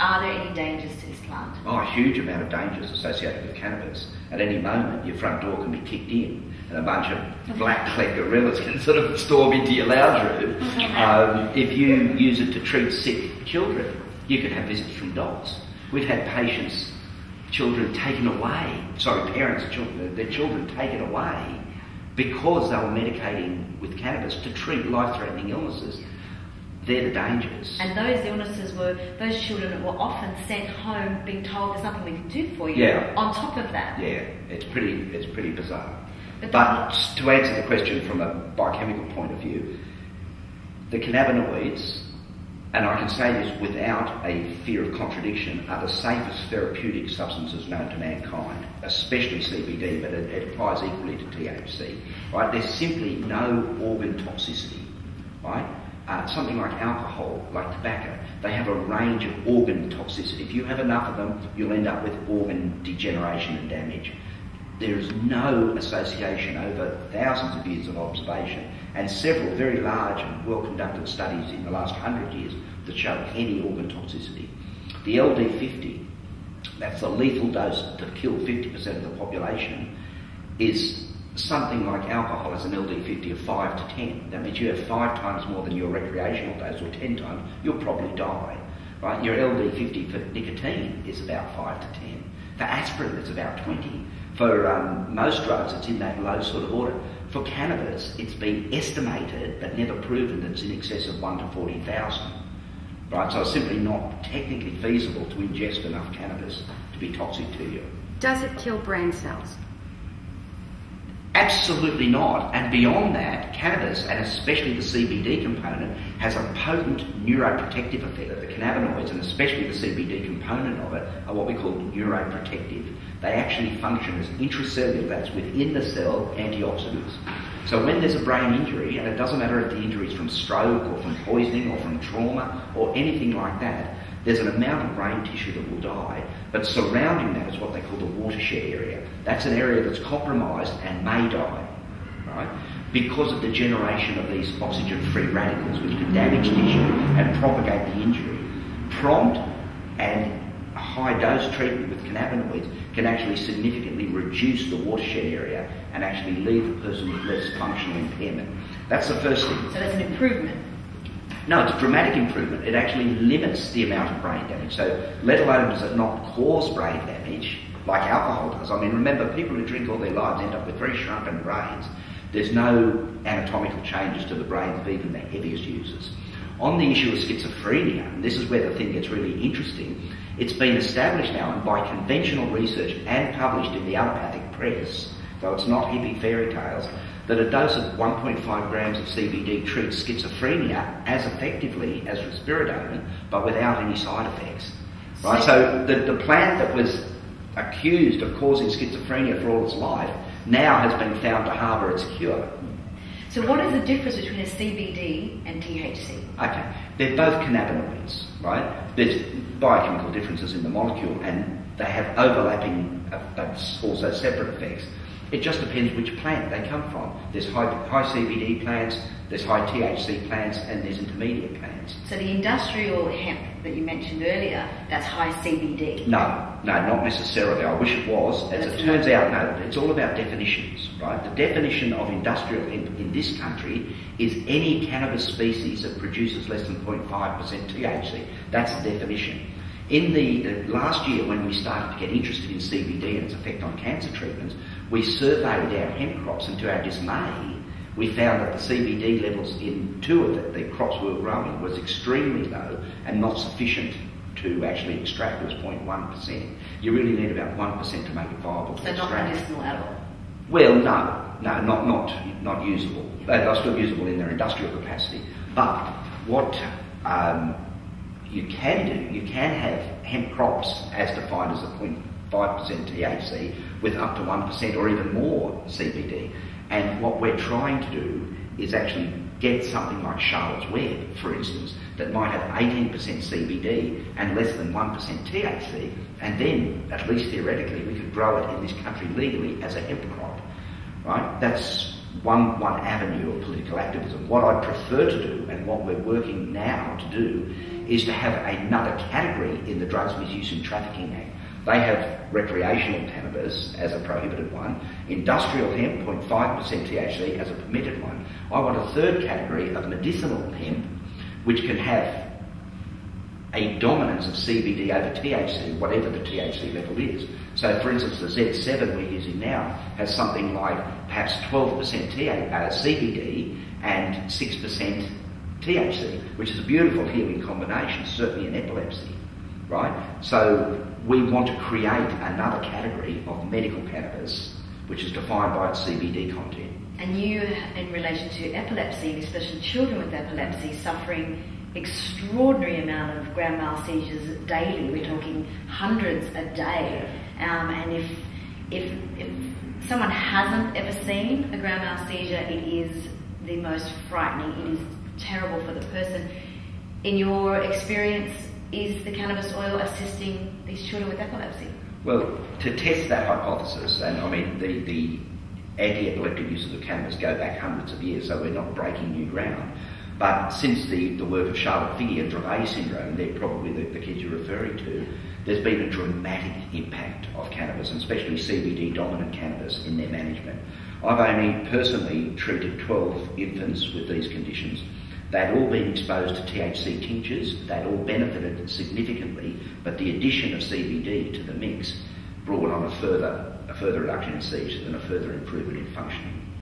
Are there any dangers to this plant? Oh, a huge amount of dangers associated with cannabis. At any moment, your front door can be kicked in and a bunch of black-clad gorillas can sort of storm into your lounge room. If you use it to treat sick children, you can have visits from dogs. We've had patients, children taken away, parents, their children taken away because they were medicating with cannabis to treat life-threatening illnesses. They're the dangers. And those illnesses those children were often sent home being told there's nothing we can do for you. Yeah. On top of that. Yeah, it's pretty bizarre. But to answer the question from a biochemical point of view, the cannabinoids, and I can say this without a fear of contradiction, are the safest therapeutic substances known to mankind, especially CBD, but it applies equally to THC. Right? There's simply no organ toxicity. Right? Something like alcohol, like tobacco, they have a range of organ toxicity. If you have enough of them, you'll end up with organ degeneration and damage. There is no association over thousands of years of observation and several very large and well-conducted studies in the last 100 years that show any organ toxicity. The LD50, that's the lethal dose to kill 50% of the population, is something like alcohol has an LD50 of 5 to 10. That means you have 5 times more than your recreational dose, or 10 times, you'll probably die. Right? Your LD50 for nicotine is about 5 to 10. For aspirin, it's about 20. For most drugs, it's in that low sort of order. For cannabis, it's been estimated, but never proven, that it's in excess of 1 to 40,000. Right? So it's simply not technically feasible to ingest enough cannabis to be toxic to you. Does it kill brain cells? Absolutely not. And beyond that, cannabis, and especially the CBD component, has a potent neuroprotective effect. The cannabinoids, and especially the CBD component of it, are what we call neuroprotective. They actually function as intracellular, that's within the cell, antioxidants. So when there's a brain injury, and it doesn't matter if the injury is from stroke or from poisoning or from trauma or anything like that, there's an amount of brain tissue that will die, but surrounding that is what they call the watershed area. That's an area that's compromised and may die, right? Because of the generation of these oxygen-free radicals, which can damage tissue and propagate the injury. Prompt and high-dose treatment with cannabinoids can actually significantly reduce the watershed area and actually leave the person with less functional impairment. That's the first thing. So that's an improvement. No, it's a dramatic improvement. It actually limits the amount of brain damage. So let alone does it not cause brain damage like alcohol does. I mean, remember, people who drink all their lives end up with very shrunken brains. There's no anatomical changes to the brains of even the heaviest users. On the issue of schizophrenia, and this is where the thing gets really interesting, it's been established now, and by conventional research and published in the allopathic press, though it's not hippie fairy tales, that a dose of 1.5 grams of CBD treats schizophrenia as effectively as risperidone, but without any side effects. Right? So the plant that was accused of causing schizophrenia for all its life now has been found to harbour its cure. So what is the difference between a CBD and THC? Okay, they're both cannabinoids, right? There's biochemical differences in the molecule and they have overlapping but also separate effects. It just depends which plant they come from. There's high CBD plants, there's high THC plants, and there's intermediate plants. So the industrial hemp that you mentioned earlier, that's high CBD? No, not necessarily. I wish it was. As it turns out, no, it's all about definitions, right? The definition of industrial hemp in this country is any cannabis species that produces less than 0.5% THC. That's the definition. In the last year, when we started to get interested in CBD and its effect on cancer treatments, we surveyed our hemp crops, and to our dismay, we found that the CBD levels in 2 of the crops we were growing was extremely low and not sufficient to actually extract. It was 0.1%. You really need about 1% to make it viable to extract. So not medicinal at all? Well, no, not usable. They're still usable in their industrial capacity. But what you can do, you can have hemp crops as defined as a 0.5% THC with up to 1% or even more CBD. And what we're trying to do is actually get something like Charlotte's Web, for instance, that might have 18% CBD and less than 1% THC, and then, at least theoretically, we could grow it in this country legally as a hemp crop, right? That's one avenue of political activism. What I prefer to do, and what we're working now to do, is to have another category in the Drugs Misuse and Trafficking Act. They have recreational cannabis as a prohibited one, industrial hemp, 0.5% THC as a permitted one. I want a third category of medicinal hemp, which can have a dominance of CBD over THC, whatever the THC level is. So, for instance, the Z7 we're using now has something like perhaps 12% CBD and 6% THC, which is a beautiful healing combination, certainly in epilepsy, right? So we want to create another category of medical cannabis, which is defined by its CBD content. And you, in relation to epilepsy, especially children with epilepsy, suffering extraordinary amount of grand mal seizures daily. We're talking hundreds a day. And if someone hasn't ever seen a grand mal seizure, it is the most frightening. It is terrible for the person. In your experience, is the cannabis oil assisting these children with epilepsy? Well, to test that hypothesis, and I mean the anti-epileptic uses of cannabis go back hundreds of years, so we're not breaking new ground. But since the work of Charlotte Figge and Dravet syndrome, they're probably the kids you're referring to, there's been a dramatic impact of cannabis, and especially CBD-dominant cannabis, in their management. I've only personally treated 12 infants with these conditions. They'd all been exposed to THC tinctures, they'd all benefited significantly, but the addition of CBD to the mix brought on a further reduction in seizures and a further improvement in functioning.